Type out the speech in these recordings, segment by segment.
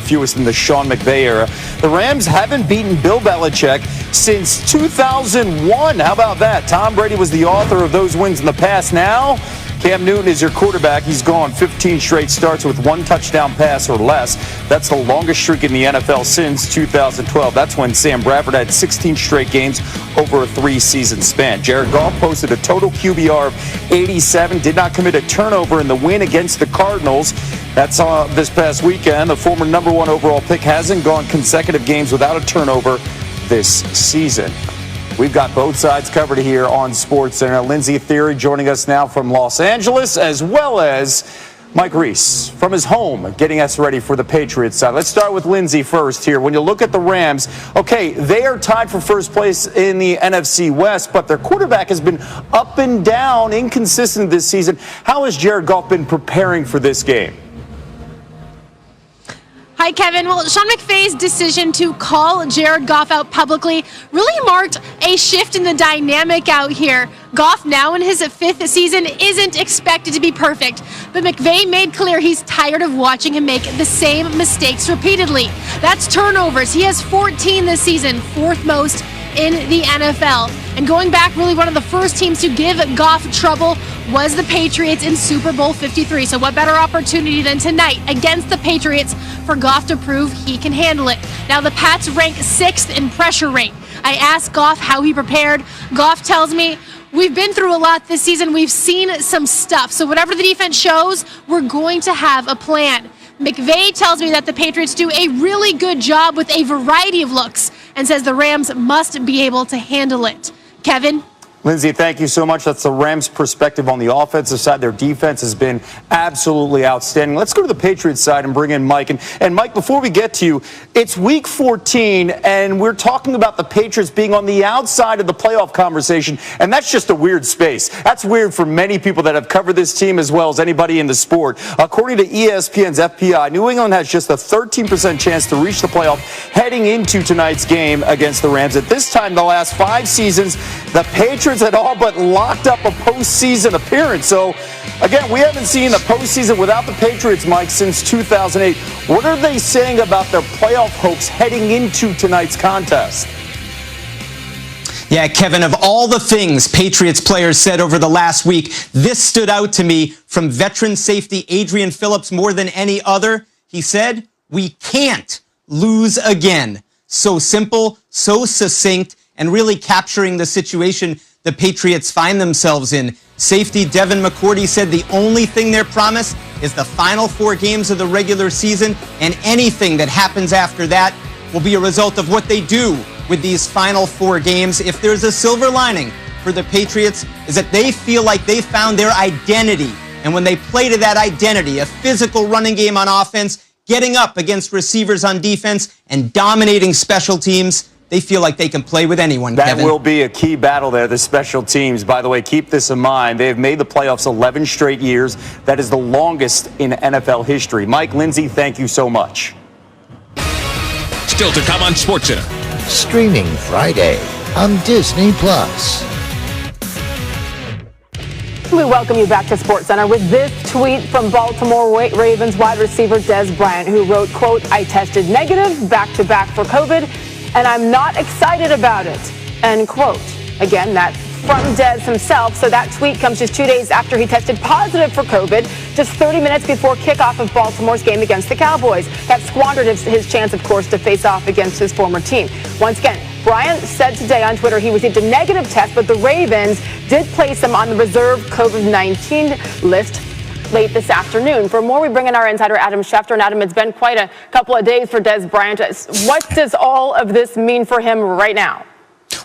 fewest in the Sean McVay era. The Rams haven't beaten Bill Belichick since 2001. How about that? Tom Brady was the author of those wins in the past. Now, Cam Newton is your quarterback. He's gone 15 straight starts with one touchdown pass or less. That's the longest streak in the NFL since 2012. That's when Sam Bradford had 16 straight games over a 3-season span. Jared Goff posted a total QBR of 87, did not commit a turnover in the win against the Cardinals. That's this past weekend. The former number 1 overall pick hasn't gone consecutive games without a turnover this season. We've got both sides covered here on SportsCenter. Lindsey Theory joining us now from Los Angeles, as well as Mike Reese from his home, getting us ready for the Patriots side. Let's start with Lindsey first here. When you look at the Rams, okay, they are tied for first place in the NFC West, but their quarterback has been up and down, inconsistent this season. How has Jared Goff been preparing for this game? Hi, Kevin. Well, Sean McVay's decision to call Jared Goff out publicly really marked a shift in the dynamic out here. Goff, now in his 5th season, isn't expected to be perfect, but McVay made clear he's tired of watching him make the same mistakes repeatedly. That's turnovers. He has 14 this season, 4th most in the NFL. And going back, really one of the first teams to give Goff trouble was the Patriots in Super Bowl 53. So what better opportunity than tonight against the Patriots for Goff to prove he can handle it. Now the Pats rank 6th in pressure rate. I asked Goff how he prepared. Goff tells me, we've been through a lot this season. We've seen some stuff. So whatever the defense shows, we're going to have a plan. McVay tells me that the Patriots do a really good job with a variety of looks and says the Rams must be able to handle it. Kevin? Lindsey, thank you so much. That's the Rams' perspective on the offensive side. Their defense has been absolutely outstanding. Let's go to the Patriots side and bring in Mike. And Mike, before we get to you, it's Week 14, and we're talking about the Patriots being on the outside of the playoff conversation, and that's just a weird space. That's weird for many people that have covered this team as well as anybody in the sport. According to ESPN's FPI, New England has just a 13% chance to reach the playoff heading into tonight's game against the Rams. At this time, the last 5 seasons, the Patriots had all but locked up a postseason appearance. So, again, we haven't seen a postseason without the Patriots, Mike, since 2008. What are they saying about their playoff hopes heading into tonight's contest? Yeah, Kevin, of all the things Patriots players said over the last week, this stood out to me from veteran safety Adrian Phillips more than any other. He said, "We can't lose again." So simple, so succinct, and really capturing the situation the Patriots find themselves in. Safety Devin McCourty said the only thing they're promised is the final 4 games of the regular season, and anything that happens after that will be a result of what they do with these final 4 games. If there's a silver lining for the Patriots, is that they feel like they found their identity. And when they play to that identity, a physical running game on offense, getting up against receivers on defense, and dominating special teams, they feel like they can play with anyone, That Kevin. will be a key battle there, the special teams. By the way, keep this in mind. They have made the playoffs 11 straight years. That is the longest in NFL history. Mike, Lindsey, thank you so much. Still to come on SportsCenter. Streaming Friday on Disney+. We welcome you back to SportsCenter with this tweet from Baltimore Ravens wide receiver Dez Bryant, who wrote, quote, "I tested negative back-to-back for COVID, and I'm not excited about it," end quote. Again, that's from Dez himself. So that tweet comes just 2 days after he tested positive for COVID, just 30 minutes before kickoff of Baltimore's game against the Cowboys. That squandered his chance, of course, to face off against his former team. Once again, Bryant said today on Twitter he received a negative test, but the Ravens did place him on the reserve COVID-19 list late this afternoon. For more, we bring in our insider, Adam Schefter. And Adam, it's been quite a couple of days for Dez Bryant. What does all of this mean for him right now?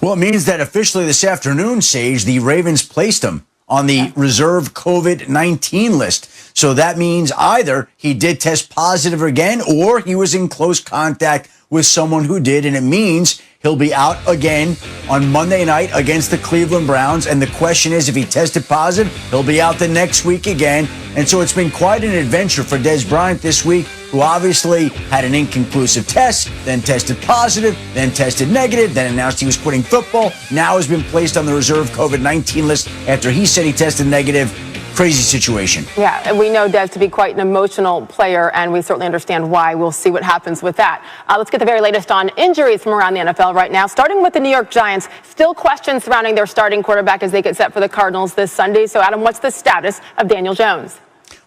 Well, it means that officially this afternoon, Sage, the Ravens placed him on the reserve COVID-19 list. So that means either he did test positive again or he was in close contact with someone who did. And it means he'll be out again on Monday night against the Cleveland Browns. And the question is, if he tested positive, he'll be out the next week again. And so it's been quite an adventure for Dez Bryant this week, who obviously had an inconclusive test, then tested positive, then tested negative, then announced he was quitting football. Now has been placed on the reserve COVID-19 list after he said he tested negative. crazy situation. Yeah, and we know Des to be quite an emotional player, and we certainly understand why. We'll see what happens with that. Let's get the very latest on injuries from around the NFL right now, starting with the New York Giants. Still questions surrounding their starting quarterback as they get set for the Cardinals this Sunday. So, Adam, what's the status of Daniel Jones?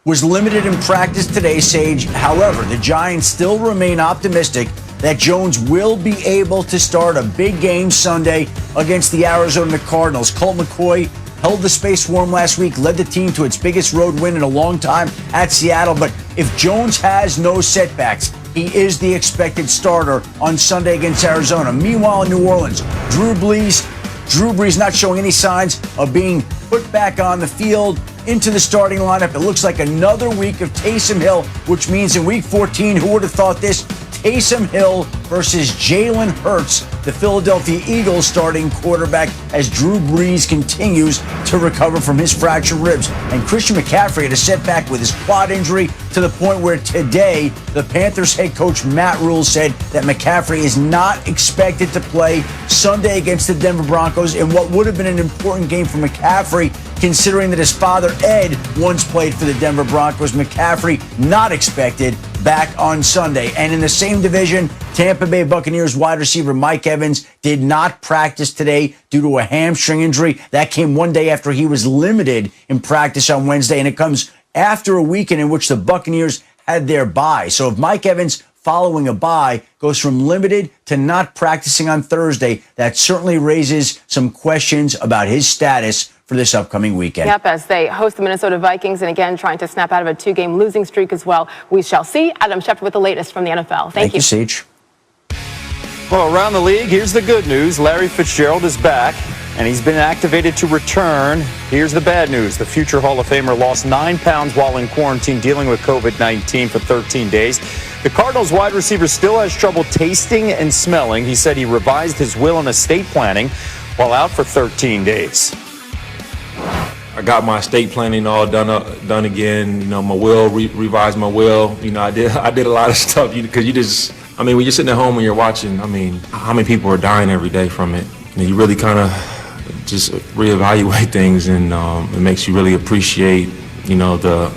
Was limited in practice today, Sage. However, the Giants still remain optimistic that Jones will be able to start a big game Sunday against the Arizona Cardinals. Colt McCoy held the space warm last week, led the team to its biggest road win in a long time at Seattle. But if Jones has no setbacks, he is the expected starter on Sunday against Arizona. Meanwhile, in New Orleans, Drew Brees not showing any signs of being put back on the field into the starting lineup. It looks like another week of Taysom Hill, which means in week 14, who would have thought this? Taysom Hill versus Jalen Hurts, the Philadelphia Eagles starting quarterback, as Drew Brees continues to recover from his fractured ribs. And Christian McCaffrey had a setback with his quad injury to the point where today the Panthers head coach Matt Rule said that McCaffrey is not expected to play Sunday against the Denver Broncos in what would have been an important game for McCaffrey, considering that his father Ed once played for the Denver Broncos. McCaffrey not expected back on Sunday. And in the same division, Tampa Bay Buccaneers wide receiver Mike Evans did not practice today due to a hamstring injury. That came one day after he was limited in practice on Wednesday, and it comes after a weekend in which the Buccaneers had their bye. So if Mike Evans, following a bye, goes from limited to not practicing on Thursday, that certainly raises some questions about his status for this upcoming weekend. Yep, as they host the Minnesota Vikings, and again, trying to snap out of a 2-game losing streak as well. We shall see. Adam Schefter with the latest from the NFL. Thank you, Sage. Well, around the league, here's the good news. Larry Fitzgerald is back, and he's been activated to return. Here's the bad news. The future Hall of Famer lost 9 pounds while in quarantine dealing with COVID-19 for 13 days. The Cardinals wide receiver still has trouble tasting and smelling. He said he revised his will and estate planning while out for 13 days. I got my estate planning all done again. You know, my will, revised my will. You know, I did a lot of stuff because when you're sitting at home and you're watching, how many people are dying every day from it? And you really kind of just reevaluate things, and it makes you really appreciate, you know, the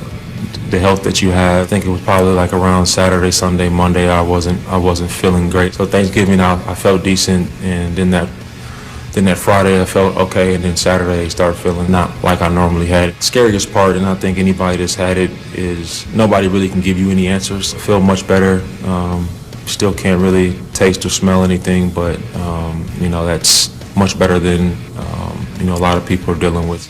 health that you have. I think it was probably like around Saturday, Sunday, Monday, I wasn't feeling great. So Thanksgiving, I felt decent, and then that Friday I felt okay, and then Saturday I started feeling not like I normally had. The scariest part, and I think anybody that's had it, is nobody really can give you any answers. I feel much better. Still can't really taste or smell anything, but you know, that's much better than you know, a lot of people are dealing with.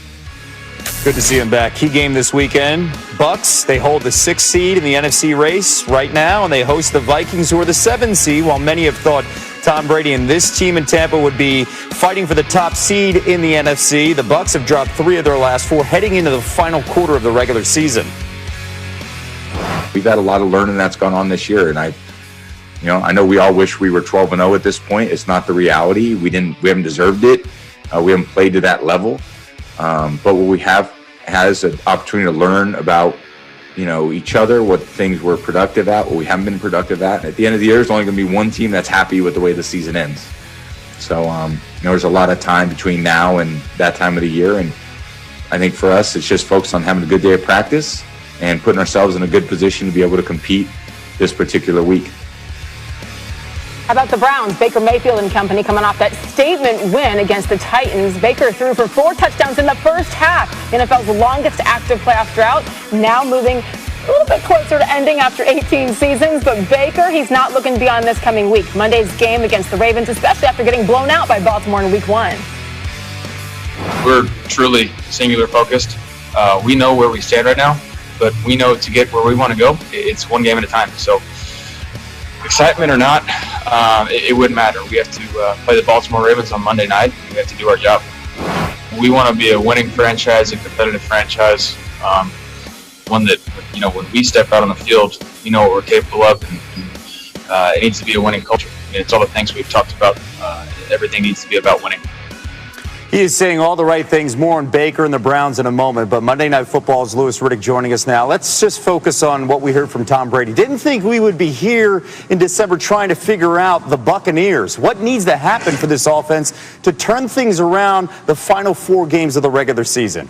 Good to see him back. Key game this weekend. Bucks, they hold the 6th seed in the NFC race right now, and they host the Vikings, who are the 7th seed, while many have thought Tom Brady and this team in Tampa would be fighting for the top seed in the NFC. The Bucks have dropped 3 of their last 4 heading into the final quarter of the regular season. We've had a lot of learning that's gone on this year, and I know we all wish we were 12-0 at this point. It's not the reality. We haven't deserved it. We haven't played to that level. But what we have has an opportunity to learn about, you know, each other, what things we're productive at, what we haven't been productive at. At the end of the year, there's only going to be one team that's happy with the way the season ends. So, there's a lot of time between now and that time of the year. And I think for us, it's just focused on having a good day of practice and putting ourselves in a good position to be able to compete this particular week. How about the Browns? Baker Mayfield and company coming off that statement win against the Titans. Baker threw for 4 touchdowns in the first half. NFL's longest active playoff drought, now moving a little bit closer to ending after 18 seasons. But Baker, he's not looking beyond this coming week. Monday's game against the Ravens, especially after getting blown out by Baltimore in week 1. We're truly singular focused. We know where we stand right now, but we know to get where we want to go, it's one game at a time. So excitement or not, it wouldn't matter. We have to play the Baltimore Ravens on Monday night. We have to do our job. We want to be a winning franchise, a competitive franchise, one that, you know, when we step out on the field, you know what we're capable of, and it needs to be a winning culture. I mean, it's all the things we've talked about. Everything needs to be about winning. He is saying all the right things. More on Baker and the Browns in a moment. But Monday Night Football's Louis Riddick joining us now. Let's just focus on what we heard from Tom Brady. Didn't think we would be here in December trying to figure out the Buccaneers. What needs to happen for this offense to turn things around the final 4 games of the regular season?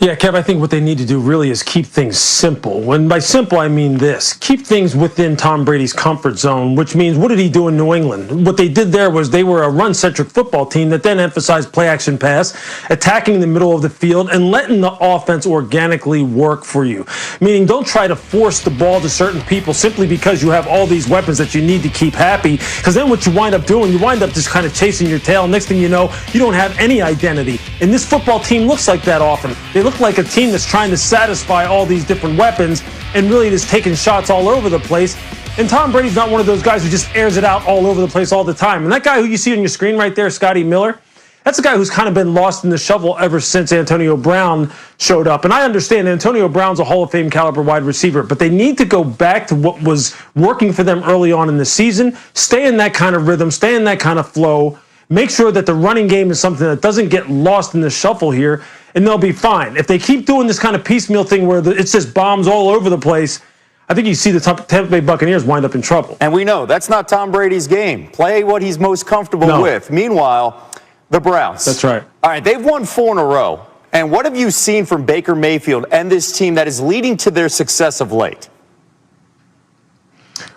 Yeah, Kev, I think what they need to do really is keep things simple. When by simple, I mean this. Keep things within Tom Brady's comfort zone, which means what did he do in New England? What they did there was they were a run-centric football team that then emphasized play-action pass, attacking the middle of the field, and letting the offense organically work for you. Meaning don't try to force the ball to certain people simply because you have all these weapons that you need to keep happy, because then what you wind up doing, you wind up just kind of chasing your tail. Next thing you know, you don't have any identity. And this football team looks like that often. They look like a team that's trying to satisfy all these different weapons and really just taking shots all over the place. And Tom Brady's not one of those guys who just airs it out all over the place all the time. And that guy who you see on your screen right there, Scotty Miller, that's a guy who's kind of been lost in the shuffle ever since Antonio Brown showed up. And I understand Antonio Brown's a Hall of Fame caliber wide receiver, but they need to go back to what was working for them early on in the season, stay in that kind of rhythm, stay in that kind of flow, make sure that the running game is something that doesn't get lost in the shuffle here, and they'll be fine. If they keep doing this kind of piecemeal thing where it's just bombs all over the place, I think you see the Tampa Bay Buccaneers wind up in trouble. And we know that's not Tom Brady's game. Play what he's most comfortable with. Meanwhile, the Browns. That's right. All right, they've won 4 in a row. And what have you seen from Baker Mayfield and this team that is leading to their success of late?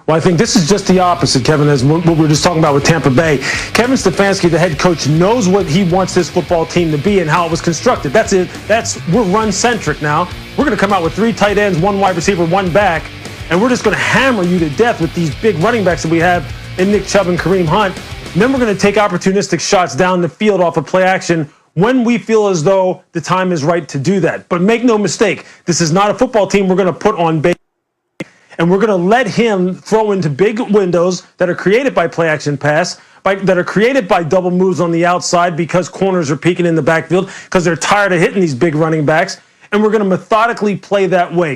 Well, I think this is just the opposite, Kevin, as what we were just talking about with Tampa Bay. Kevin Stefanski, the head coach, knows what he wants this football team to be and how it was constructed. That's it. We're run-centric now. We're going to come out with 3 tight ends, 1 wide receiver, 1 back, and we're just going to hammer you to death with these big running backs that we have in Nick Chubb and Kareem Hunt. And then we're going to take opportunistic shots down the field off of play action when we feel as though the time is right to do that. But make no mistake, this is not a football team we're going to put on base. And we're going to let him throw into big windows that are created by play action pass, that are created by double moves on the outside because corners are peeking in the backfield because they're tired of hitting these big running backs. And we're going to methodically play that way.